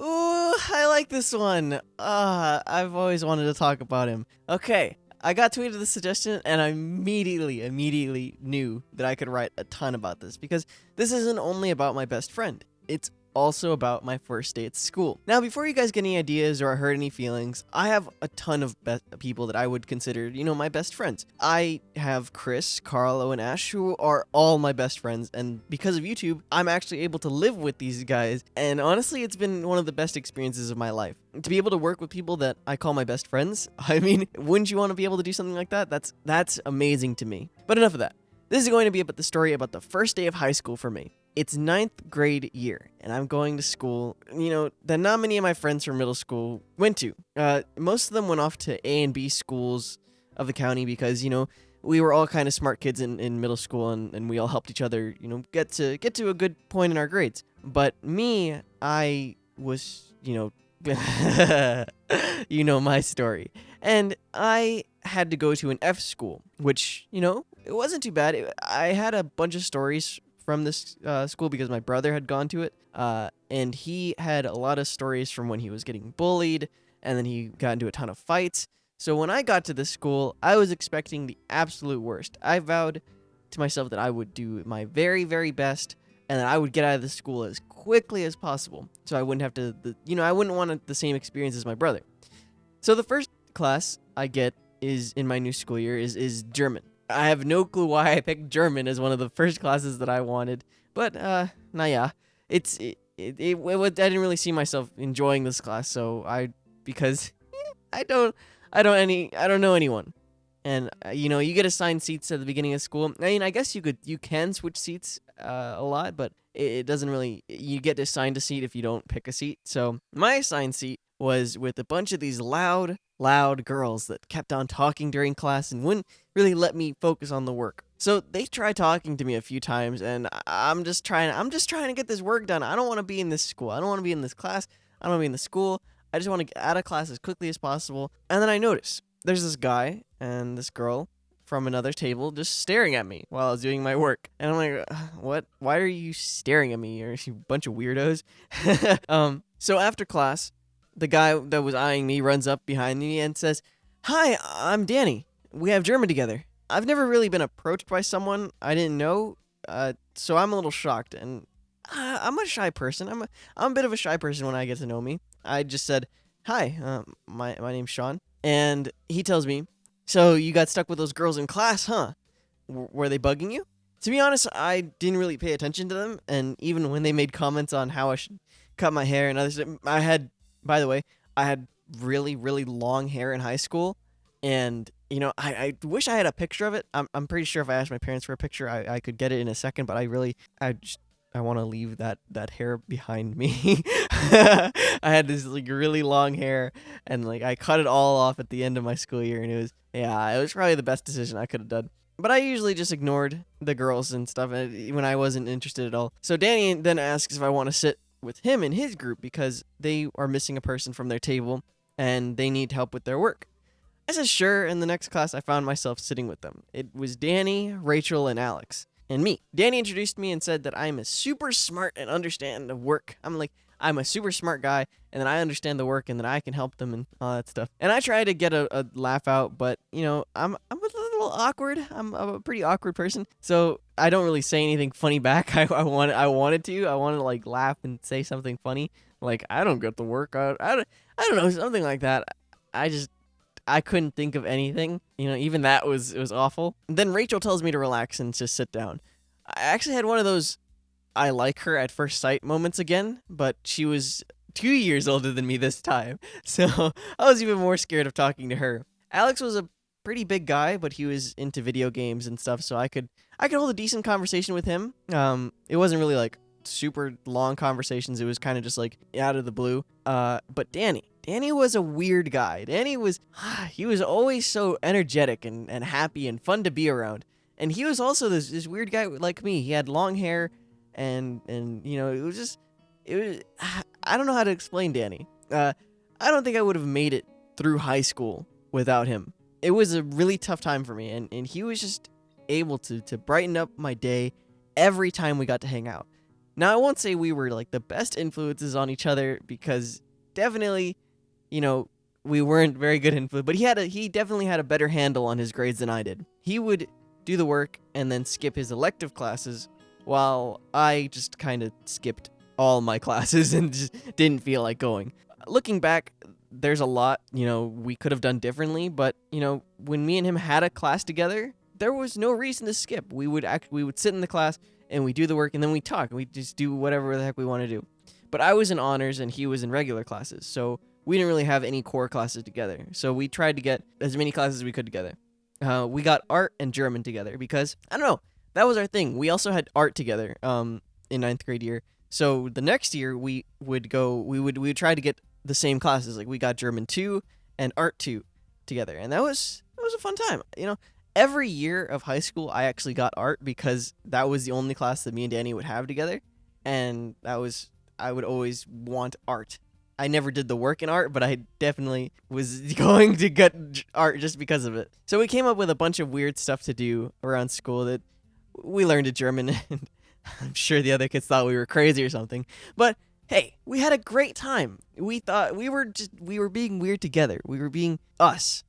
Ooh, I like this one. I've always wanted to talk about him. Okay, I got tweeted the suggestion and I immediately knew that I could write a ton about this because this isn't only about my best friend. It's also about my first day at school. Now, before you guys get any ideas or hurt any feelings, I have a ton of people that I would consider, my best friends. I have Chris, Carlo, and Ash, who are all my best friends, and because of YouTube, I'm actually able to live with these guys, and honestly, it's been one of the best experiences of my life. To be able to work with people that I call my best friends, I mean, wouldn't you want to be able to do something like that? That's amazing to me. But enough of that. This is going to be about the story about the first day of high school for me. It's ninth grade year, and I'm going to school, that not many of my friends from middle school went to. Most of them went off to A and B schools of the county because, we were all kind of smart kids in middle school, and we all helped each other, get to a good point in our grades. But me, I was, my story. And I had to go to an F school, which, it wasn't too bad. I had a bunch of stories from this school because my brother had gone to it, and he had a lot of stories from when he was getting bullied, and then he got into a ton of fights. So when I got to this school, I was expecting the absolute worst. I vowed to myself that I would do my very, very best, and that I would get out of the school as quickly as possible, so I wouldn't have to, I wouldn't want the same experience as my brother. So the first class I get is in my new school year is German. I have no clue why I picked German as one of the first classes that I wanted, but naja, I didn't really see myself enjoying this class, so because I don't know anyone, and you get assigned seats at the beginning of school. I mean, I guess you can switch seats a lot, but it doesn't really. You get assigned a seat if you don't pick a seat. So my assigned seat was with a bunch of these loud girls that kept on talking during class and wouldn't really let me focus on the work. So they tried talking to me a few times, and I'm just trying to get this work done. I don't want to be in this school. I don't want to be in this class. I don't want to be in the school. I just want to get out of class as quickly as possible. And then I notice there's this guy and this girl from another table just staring at me while I was doing my work. And I'm like, what? Why are you staring at me? Are you a bunch of weirdos? So after class, the guy that was eyeing me runs up behind me and says, "Hi, I'm Danny. We have German together." I've never really been approached by someone I didn't know, so I'm a little shocked. And I'm a shy person. I'm a bit of a shy person when I get to know me. I just said, "Hi, my name's Sean." And he tells me, "So you got stuck with those girls in class, huh? Were they bugging you?" To be honest, I didn't really pay attention to them, and even when they made comments on how I should cut my hair and other stuff, by the way, I had really, really long hair in high school, and I wish I had a picture of it. I'm pretty sure if I asked my parents for a picture, I could get it in a second, but I want to leave that hair behind me. I had this really long hair, and I cut it all off at the end of my school year, and it was probably the best decision I could have done. But I usually just ignored the girls and stuff when I wasn't interested at all. So Danny then asks if I want to sit with him in his group because they are missing a person from their table and they need help with their work. I said sure, and the next class I found myself sitting with them. It was Danny, Rachel, and Alex, and me. Danny introduced me and said that I'm a super smart and understand the work. I'm a super smart guy, and that I understand the work, and that I can help them and all that stuff. And I tried to get a laugh out, but I'm a little awkward. I'm a pretty awkward person, so I don't really say anything funny back. I wanted to laugh and say something funny, like I don't get the work. I don't know, something like that. I couldn't think of anything. Even that was awful. And then Rachel tells me to relax and just sit down. I actually had one of those I like her at first sight moments again, but she was 2 years older than me this time, so I was even more scared of talking to her. Alex was a pretty big guy, but he was into video games and stuff, so I could hold a decent conversation with him. It wasn't really super long conversations. It was kind of just out of the blue. But Danny was a weird guy. He was always so energetic and happy and fun to be around. And he was also this weird guy like me. He had long hair, and it was I don't know how to explain Danny. I don't think I would have made it through high school without him. It was a really tough time for me, and he was just able to brighten up my day every time we got to hang out. Now, I won't say we were like the best influences on each other because definitely, you know, we weren't very good influence, but he definitely had a better handle on his grades than I did. He would do the work and then skip his elective classes while I just kind of skipped all my classes and just didn't feel like going. Looking back, there's a lot, we could have done differently, but, when me and him had a class together, there was no reason to skip. We would sit in the class and we do the work and then we talk. We just do whatever the heck we want to do. But I was in honors and he was in regular classes, so we didn't really have any core classes together. So we tried to get as many classes as we could together. We got art and German together because, I don't know, that was our thing. We also had art together in ninth grade year. So the next year we would try to get the same classes. Like we got German 2 and art 2 together. And that was a fun time. Every year of high school I actually got art because that was the only class that me and Danny would have together. And I would always want art. I never did the work in art, but I definitely was going to get art just because of it. So we came up with a bunch of weird stuff to do around school that we learned in German, and I'm sure the other kids thought we were crazy or something. But hey, we had a great time. We thought we were being weird together. We were being us.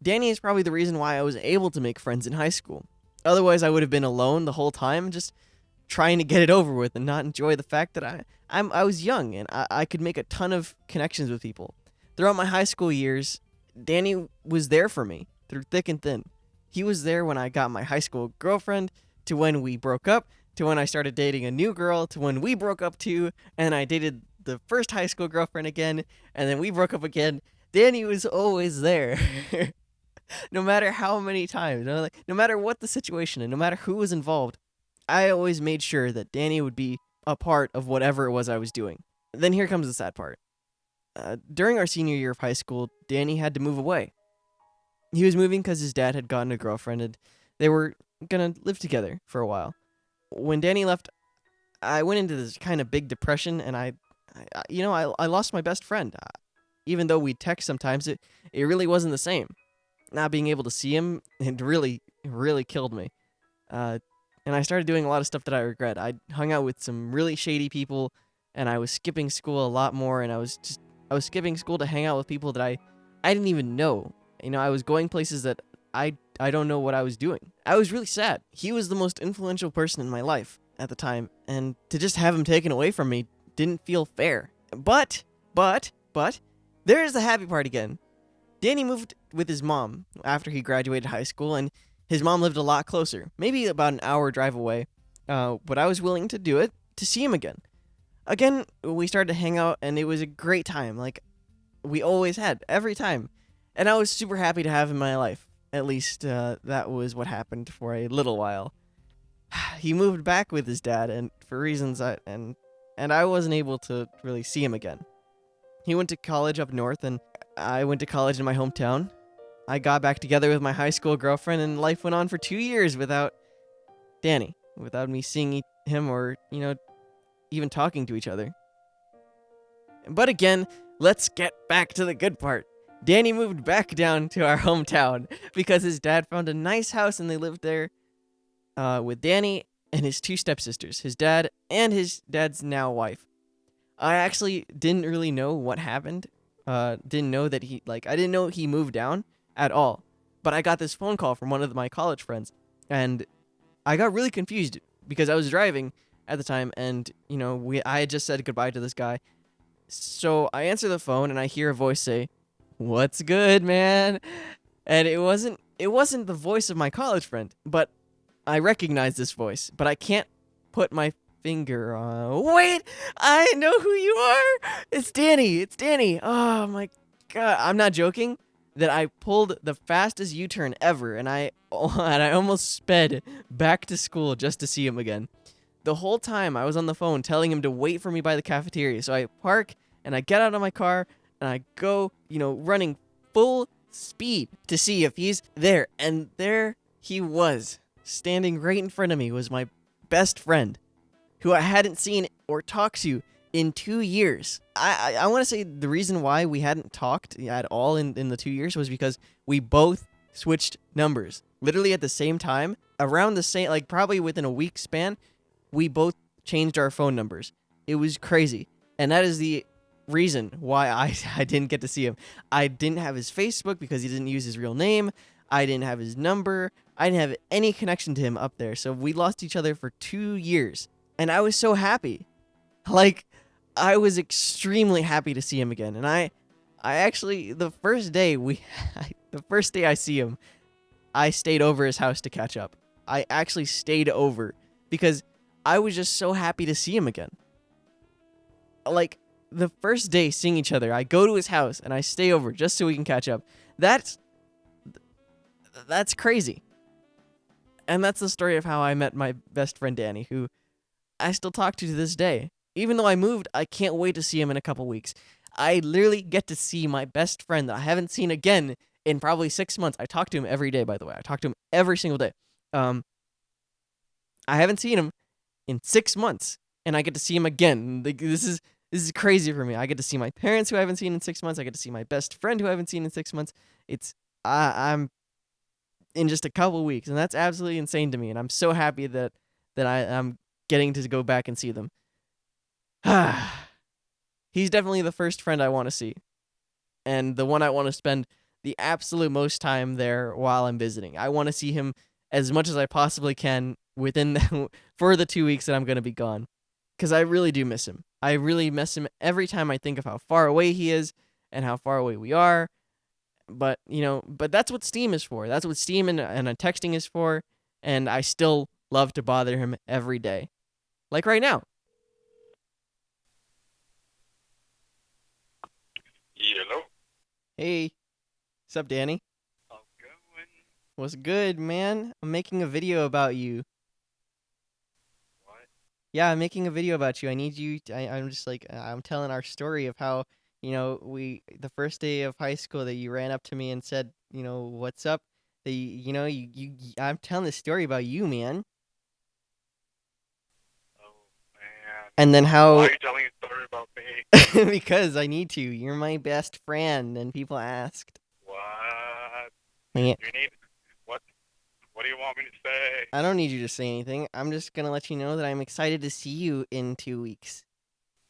Danny is probably the reason why I was able to make friends in high school. Otherwise, I would have been alone the whole time, just trying to get it over with and not enjoy the fact that I was young and I could make a ton of connections with people. Throughout my high school years, Danny was there for me through thick and thin. He was there when I got my high school girlfriend, to when we broke up, to when I started dating a new girl, to when we broke up too, and I dated the first high school girlfriend again, and then we broke up again. Danny was always there. No matter how many times, no matter what the situation and no matter who was involved, I always made sure that Danny would be a part of whatever it was I was doing. Then here comes the sad part. During our senior year of high school, Danny had to move away. He was moving because his dad had gotten a girlfriend and they were gonna live together for a while. When Danny left, I went into this kind of big depression and I lost my best friend. Even though we text sometimes, it really wasn't the same. Not being able to see him, it really, really killed me. And I started doing a lot of stuff that I regret. I hung out with some really shady people, and I was skipping school a lot more, and I was skipping school to hang out with people that I didn't even know. I was going places that I don't know what I was doing. I was really sad. He was the most influential person in my life at the time, and to just have him taken away from me didn't feel fair. But, there's the happy part again. Danny moved with his mom after he graduated high school, and his mom lived a lot closer, maybe about an hour drive away, but I was willing to do it to see him again. Again, we started to hang out, and it was a great time, like we always had, every time. And I was super happy to have him in my life. At least, that was what happened for a little while. He moved back with his dad, and for reasons and I wasn't able to really see him again. He went to college up north, and I went to college in my hometown. I got back together with my high school girlfriend, and life went on for 2 years without Danny, without me seeing him or, even talking to each other. But again, let's get back to the good part. Danny moved back down to our hometown because his dad found a nice house and they lived there with Danny and his 2 stepsisters, his dad and his dad's now wife. I actually didn't really know what happened. Didn't know that I didn't know he moved down at all. But I got this phone call from one of my college friends, and I got really confused because I was driving at the time, and I had just said goodbye to this guy. So I answer the phone and I hear a voice say, "What's good, man?" And it wasn't the voice of my college friend, but I recognize this voice, but I can't put my finger on. Wait, I know who you are. It's Danny. Oh my god, I'm not joking. That I pulled the fastest U-turn ever, and I almost sped back to school just to see him again. The whole time I was on the phone telling him to wait for me by the cafeteria. So I park and I get out of my car and I go, running full speed to see if he's there. And there he was, standing right in front of me, was my best friend, who I hadn't seen or talked to in 2 years. I want to say the reason why we hadn't talked at all in the 2 years was because we both switched numbers. Literally at the same time, around the same, probably within a week span, we both changed our phone numbers. It was crazy. And that is the reason why I didn't get to see him. I didn't have his Facebook because he didn't use his real name. I didn't have his number. I didn't have any connection to him up there. So we lost each other for 2 years. And I was so happy. Like, I was extremely happy to see him again. And I actually, the first day I see him, I stayed over his house to catch up. I actually stayed over because I was just so happy to see him again. Like, the first day seeing each other, I go to his house and I stay over just so we can catch up. That's crazy. And that's the story of how I met my best friend Danny, who I still talk to this day. Even though I moved, I can't wait to see him in a couple weeks. I literally get to see my best friend that I haven't seen again in probably 6 months. I talk to him every day, by the way. I talk to him every single day. I haven't seen him in 6 months, and I get to see him again. This is crazy for me. I get to see my parents who I haven't seen in 6 months. I get to see my best friend who I haven't seen in 6 months. I'm in just a couple weeks, and that's absolutely insane to me. And I'm so happy that I'm getting to go back and see them. He's definitely the first friend I want to see, and the one I want to spend the absolute most time there while I'm visiting. I want to see him as much as I possibly can for the 2 weeks that I'm going to be gone, because I really do miss him. I really miss him every time I think of how far away he is and how far away we are. But that's what Steam is for. That's what Steam and texting is for, and I still love to bother him every day, like right now. Hello. Hey, what's up, Danny? How's it going? What's good, man? I'm making a video about you. What? Yeah, I'm making a video about you. I need you. I'm just like, I'm telling our story of how, the first day of high school that you ran up to me and said, what's up? That I'm telling this story about you, man. Oh man. And then Why how, are you telling a story about me? because I need to. You're my best friend, and people asked. What? Yeah. You need what? What do you want me to say? I don't need you to say anything. I'm just gonna let you know that I'm excited to see you in 2 weeks.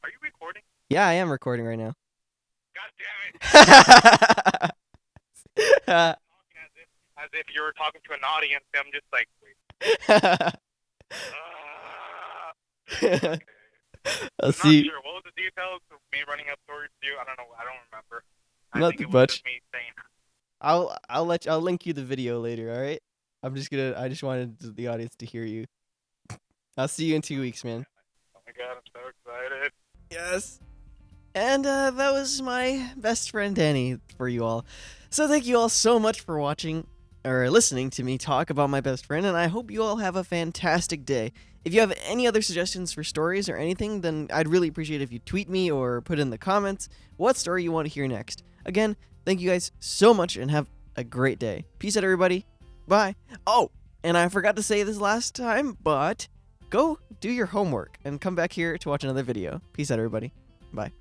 Are you recording? Yeah, I am recording right now. God damn it! Talking as if you were talking to an audience. I'm just like, wait. Okay. I'll I'm see. not sure. What was the details of me running up towards you? I don't know. I don't remember. I Not think too it was much. just me saying. I'll link you the video later. All right. I just wanted the audience to hear you. I'll see you in 2 weeks, man. Oh my god, I'm so excited. Yes. And that was my best friend Danny for you all. So thank you all so much for watching or listening to me talk about my best friend, and I hope you all have a fantastic day. If you have any other suggestions for stories or anything, then I'd really appreciate it if you tweet me or put in the comments what story you want to hear next. Again, thank you guys so much and have a great day. Peace out, everybody. Bye. Oh, and I forgot to say this last time, but go do your homework and come back here to watch another video. Peace out, everybody. Bye.